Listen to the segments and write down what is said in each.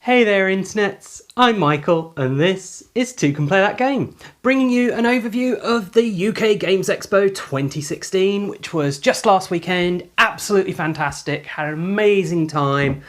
Hey there internets, I'm Michael and this is Two Can Play That Game, bringing you an overview of the UK Games Expo 2016, which was just last weekend. Absolutely fantastic, had an amazing time.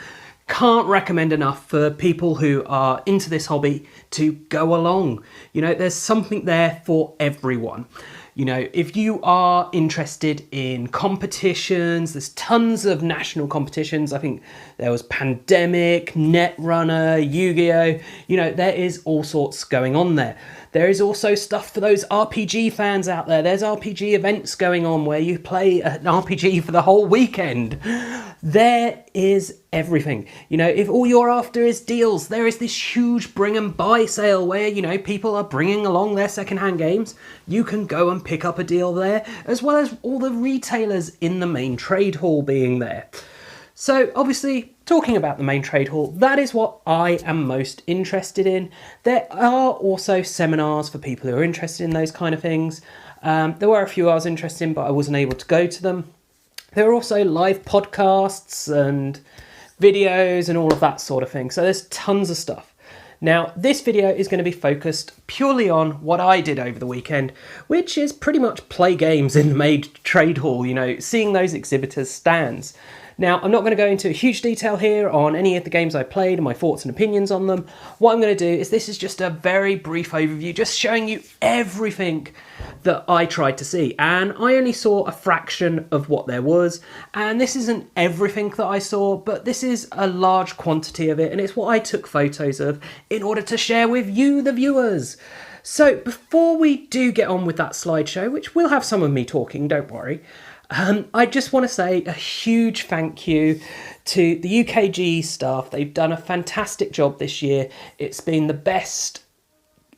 Can't recommend enough for people who are into this hobby to go along. You know, there's something there for everyone. You know, if you are interested in competitions, there's tons of national competitions. I think there was Pandemic, Netrunner, Yu-Gi-Oh! You know, there is all sorts going on there. There is also stuff for those RPG fans out there. There's RPG events going on where you play an RPG for the whole weekend. There is everything. You know, if all you're after is deals, there is this huge bring and buy sale where, you know, people are bringing along their secondhand games. You can go and pick up a deal there, as well as all the retailers in the main trade hall being there. So obviously, talking about the main trade hall, that is what I am most interested in. There are also seminars for people who are interested in those kind of things. There were a few I was interested in, but I wasn't able to go to them. There are also live podcasts and videos and all of that sort of thing. So there's tons of stuff. Now, this video is going to be focused purely on what I did over the weekend, which is pretty much play games in the Mage trade hall, you know, seeing those exhibitors' stands. Now, I'm not going to go into huge detail here on any of the games I played and my thoughts and opinions on them. What I'm going to do is this is just a very brief overview, just showing you everything that I tried to see. And I only saw a fraction of what there was. And this isn't everything that I saw, but this is a large quantity of it. And it's what I took photos of in order to share with you, the viewers. So before we do get on with that slideshow, which will have some of me talking, don't worry, I just want to say a huge thank you to the UKG staff. They've done a fantastic job this year. It's been the best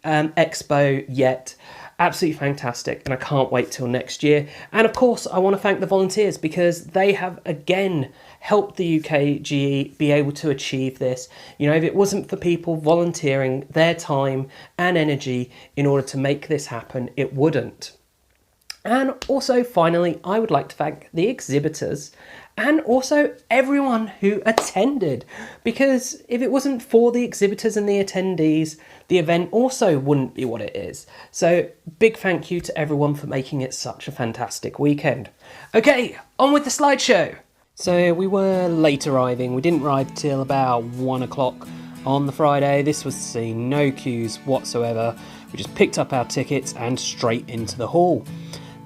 expo yet. Absolutely fantastic, and I can't wait till next year. And of course, I want to thank the volunteers because they have again helped the UKGE be able to achieve this. You know, if it wasn't for people volunteering their time and energy in order to make this happen, it wouldn't. And also, finally, I would like to thank the exhibitors and also everyone who attended, because if it wasn't for the exhibitors and the attendees, the event also wouldn't be what it is. So, big thank you to everyone for making it such a fantastic weekend. Okay, on with the slideshow. So, we were late arriving. We didn't arrive till about 1 o'clock on the Friday. This was to see no queues whatsoever. We just picked up our tickets and straight into the hall.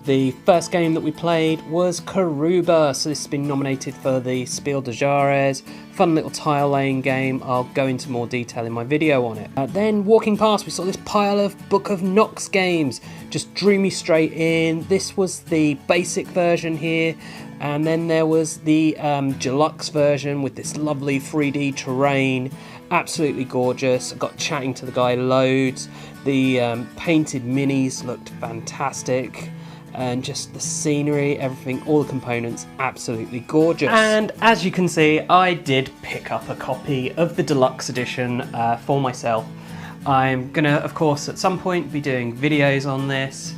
The first game that we played was Karuba, so this has been nominated for the Spiele des Jahres. Fun little tile laying game. I'll go into more detail in my video on it. Then walking past, we saw this pile of Book of Nox games. Just drew me straight in. This was the basic version here, and then there was the deluxe version with this lovely 3D terrain. Absolutely gorgeous. I got chatting to the guy loads. The painted minis looked fantastic. And just the scenery, everything, all the components, absolutely gorgeous. And as you can see, I did pick up a copy of the deluxe edition for myself. I'm gonna, of course, at some point be doing videos on this.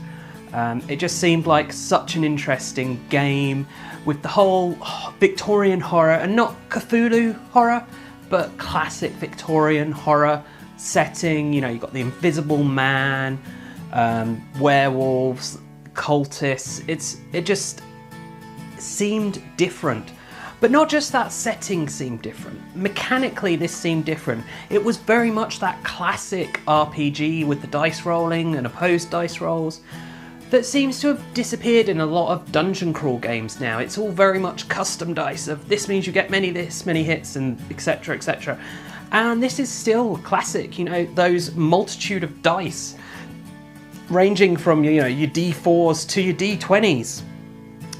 It just seemed like such an interesting game with the whole Victorian horror, and not Cthulhu horror, but classic Victorian horror setting. You know, you've got the Invisible Man, werewolves, cultists. It just seemed different, but not just that setting seemed different. Mechanically, this seemed different. It was very much that classic RPG with the dice rolling and opposed dice rolls that seems to have disappeared in a lot of dungeon crawl games now. It's all very much custom dice of this means you get this many hits and etc, etc. And this is still classic, you know, those multitude of dice ranging from, you know, your D4s to your D20s.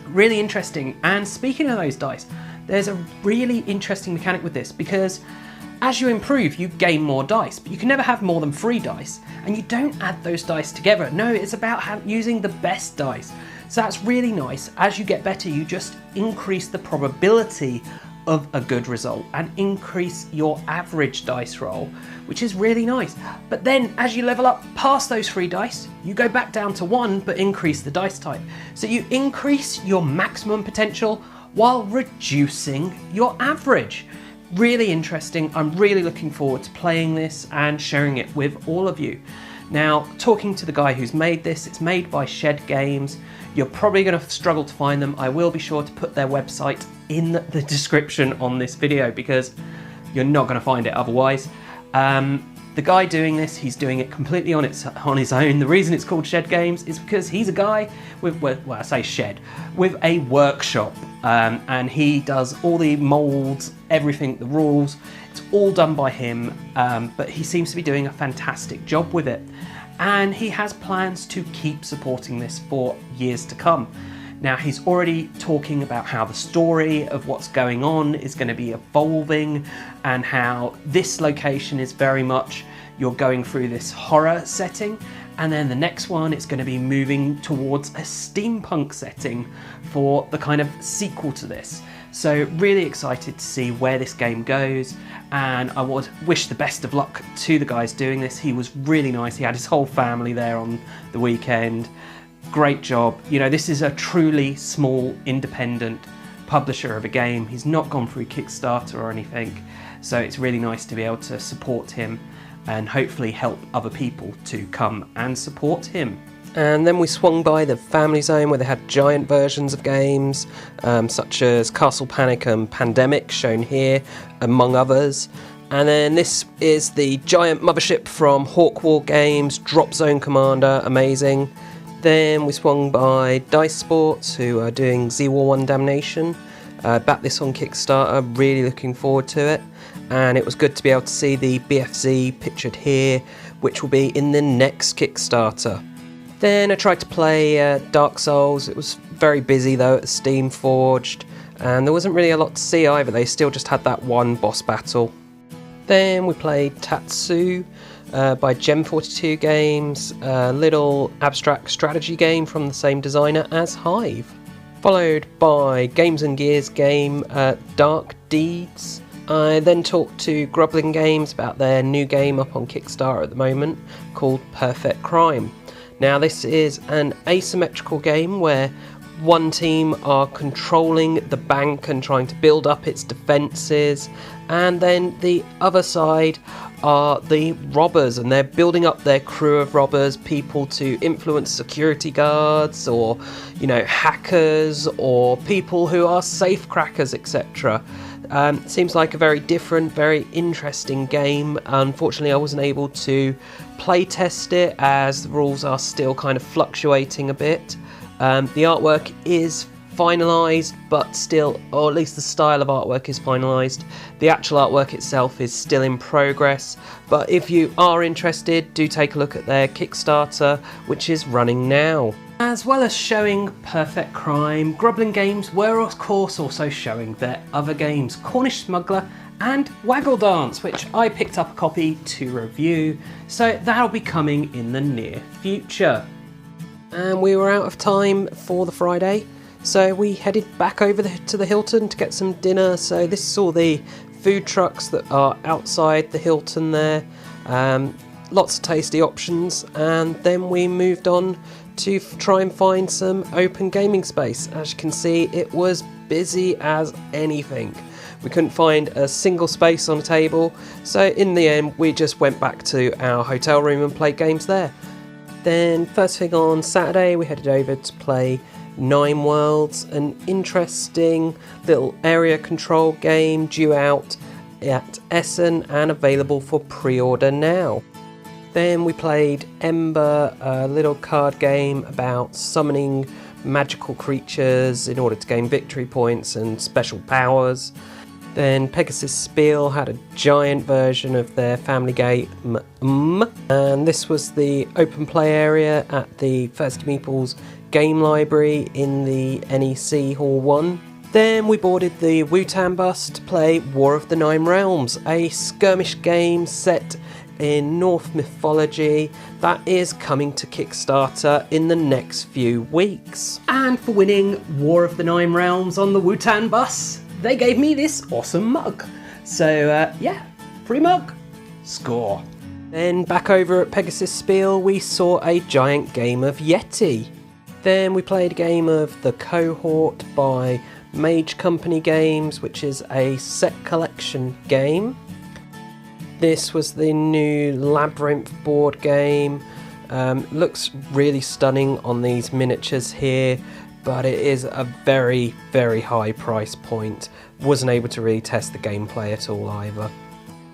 Really interesting. And speaking of those dice, there's a really interesting mechanic with this, because as you improve, you gain more dice, but you can never have more than 3 dice, and you don't add those dice together. No, it's about using the best dice. So that's really nice. As you get better, you just increase the probability of a good result and increase your average dice roll, which is really nice. But then as you level up past those 3 dice, you go back down to 1 but increase the dice type. So you increase your maximum potential while reducing your average. really interesting. I'm really looking forward to playing this and sharing it with all of you. Now, talking to the guy who's made this, it's made by Shed Games. You're probably going to struggle to find them. I will be sure to put their website in the description on this video because you're not going to find it otherwise. The guy doing this, he's doing it completely on his own. The reason it's called Shed Games is because he's a guy with, well, I say shed, with a workshop. And he does all the molds, everything, the rules. It's all done by him, but he seems to be doing a fantastic job with it. And he has plans to keep supporting this for years to come. Now, he's already talking about how the story of what's going on is going to be evolving and how this location is very much, you're going through this horror setting, and then the next one is going to be moving towards a steampunk setting for the kind of sequel to this. So really excited to see where this game goes, and I would wish the best of luck to the guys doing this. He was really nice. He had his whole family there on the weekend. Great job. You know, this is a truly small independent publisher of a game. He's not gone through Kickstarter or anything, so it's really nice to be able to support him and hopefully help other people to come and support him. And then we swung by the Family Zone where they had giant versions of games such as Castle Panic and Pandemic shown here, among others. And then this is the giant mothership from Wargames, Dropzone Commander, amazing. Then we swung by Dice Sports, who are doing Z-War 1 Damnation. Backed this on Kickstarter, really looking forward to it. And it was good to be able to see the BFZ pictured here, which will be in the next Kickstarter. Then I tried to play Dark Souls. It was very busy though at Steamforged, and there wasn't really a lot to see either. They still just had that one boss battle. Then we played Tatsu by Gem42 Games, a little abstract strategy game from the same designer as Hive. Followed by Games and Gears game Dark Deeds. I then talked to Grublin Games about their new game up on Kickstarter at the moment called Perfect Crime. Now this is an asymmetrical game where one team are controlling the bank and trying to build up its defences, and then the other side are the robbers, and they're building up their crew of robbers, people to influence security guards or, you know, hackers or people who are safe crackers, etc. Seems like a very different, very interesting game. Unfortunately, I wasn't able to play test it as the rules are still kind of fluctuating a bit. The artwork is finalised, but still, or at least the style of artwork is finalised. The actual artwork itself is still in progress, but if you are interested, do take a look at their Kickstarter, which is running now. As well as showing Perfect Crime, Grublin Games were of course also showing their other games, Cornish Smuggler and Waggle Dance, which I picked up a copy to review, so that'll be coming in the near future. And we were out of time for the Friday, so we headed back over to the Hilton to get some dinner. So this is all the food trucks that are outside the Hilton there, lots of tasty options, and then we moved on to try and find some open gaming space. As you can see, it was busy as anything. We couldn't find a single space on a table, so in the end we just went back to our hotel room and played games there. Then first thing on Saturday we headed over to play Nine Worlds, an interesting little area control game due out at Essen and available for pre-order now. Then we played Ember, a little card game about summoning magical creatures in order to gain victory points and special powers. Then Pegasus Spiele had a giant version of their family game, and this was the open play area at the First Meeples Game Library in the NEC Hall 1. Then we boarded the Wotan bus to play War of the Nine Realms, a skirmish game set in Norse mythology that is coming to Kickstarter in the next few weeks. And for winning War of the Nine Realms on the Wotan bus, they gave me this awesome mug. So yeah, free mug, score. Then back over at Pegasus Spiele we saw a giant game of Yeti. Then we played a game of the Cohort by Mage Company Games, which is a set collection game. This was the new Labyrinth board game. Looks really stunning on these miniatures here, but it is a very, very high price point. Wasn't able to really test the gameplay at all either.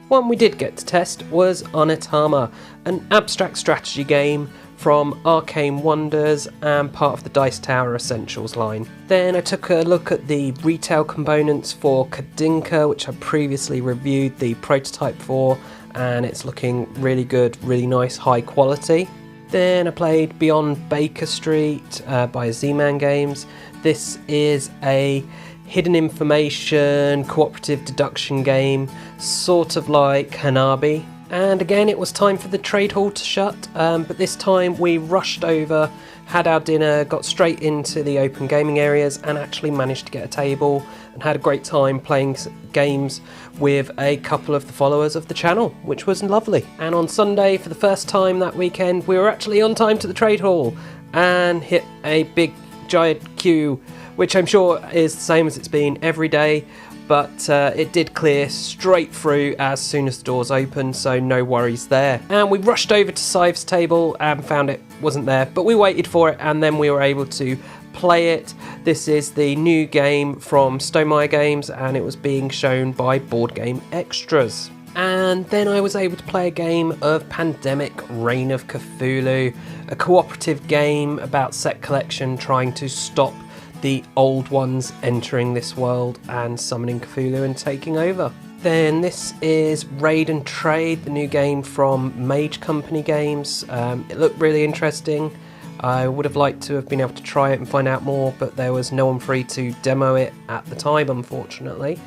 One we did get to test was Onitama, an abstract strategy game from Arcane Wonders and part of the Dice Tower Essentials line. Then I took a look at the retail components for Codinca, which I previously reviewed the prototype for, and it's looking really good, really nice, high quality. Then I played Beyond Baker Street by Z-Man Games. This is a hidden information cooperative deduction game, sort of like Hanabi. And again, it was time for the trade hall to shut, but this time we rushed over, had our dinner, got straight into the open gaming areas and actually managed to get a table and had a great time playing games with a couple of the followers of the channel, which was lovely. And on Sunday, for the first time that weekend, we were actually on time to the trade hall and hit a big giant queue, which I'm sure is the same as it's been every day. But it did clear straight through as soon as the doors opened, so no worries there. And we rushed over to Scythe's table and found it wasn't there, but we waited for it and then we were able to play it. This is the new game from Stonemeier Games and it was being shown by Board Game Extras. And then I was able to play a game of Pandemic Reign of Cthulhu, a cooperative game about set collection trying to stop the old ones entering this world and summoning Cthulhu and taking over. Then this is Raid and Trade, the new game from Mage Company Games. It looked really interesting. I would have liked to have been able to try it and find out more, but there was no one free to demo it at the time, unfortunately.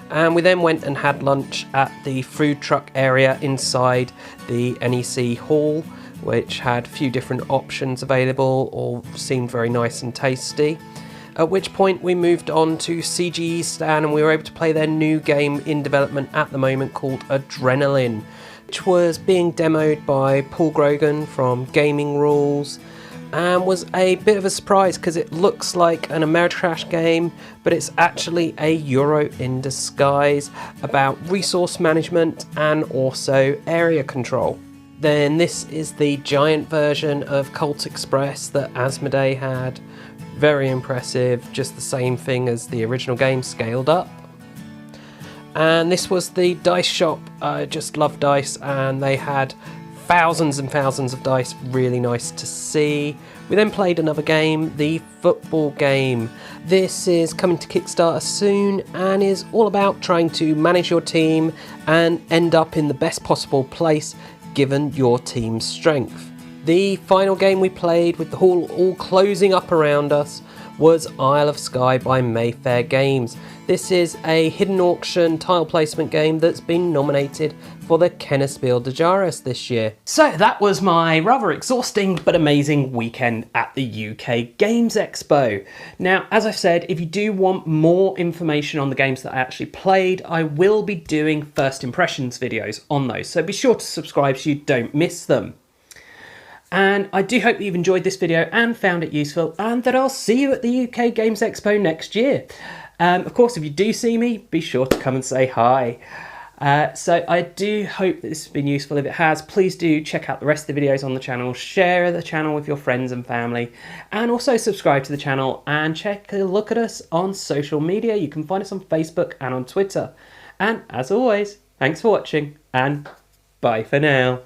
And we then went and had lunch at the food truck area inside the NEC hall, which had a few different options available, all seemed very nice and tasty. At which point we moved on to CGE's stand and we were able to play their new game in development at the moment called Adrenaline, which was being demoed by Paul Grogan from Gaming Rules and was a bit of a surprise because it looks like an Ameritrash game, but it's actually a Euro in disguise about resource management and also area control. Then this is the giant version of Colt Express that Asmodee had. Very impressive, just the same thing as the original game scaled up. And this was the dice shop. I just love dice and they had thousands and thousands of dice, really nice to see. We then played another game, the football game. This is coming to Kickstarter soon and is all about trying to manage your team and end up in the best possible place given your team's strength. The final game we played, with the hall all closing up around us, was Isle of Skye by Mayfair Games. This is a hidden auction tile placement game that's been nominated for the Kennerspiel de Jaris this year. So that was my rather exhausting but amazing weekend at the UK Games Expo. Now, as I've said, if you do want more information on the games that I actually played, I will be doing first impressions videos on those, so be sure to subscribe so you don't miss them. And I do hope that you've enjoyed this video and found it useful, and that I'll see you at the UK Games Expo next year. Of course, if you do see me, be sure to come and say hi. So I do hope that this has been useful. If it has, please do check out the rest of the videos on the channel, share the channel with your friends and family, and also subscribe to the channel and check a look at us on social media. You can find us on Facebook and on Twitter. And as always, thanks for watching and bye for now.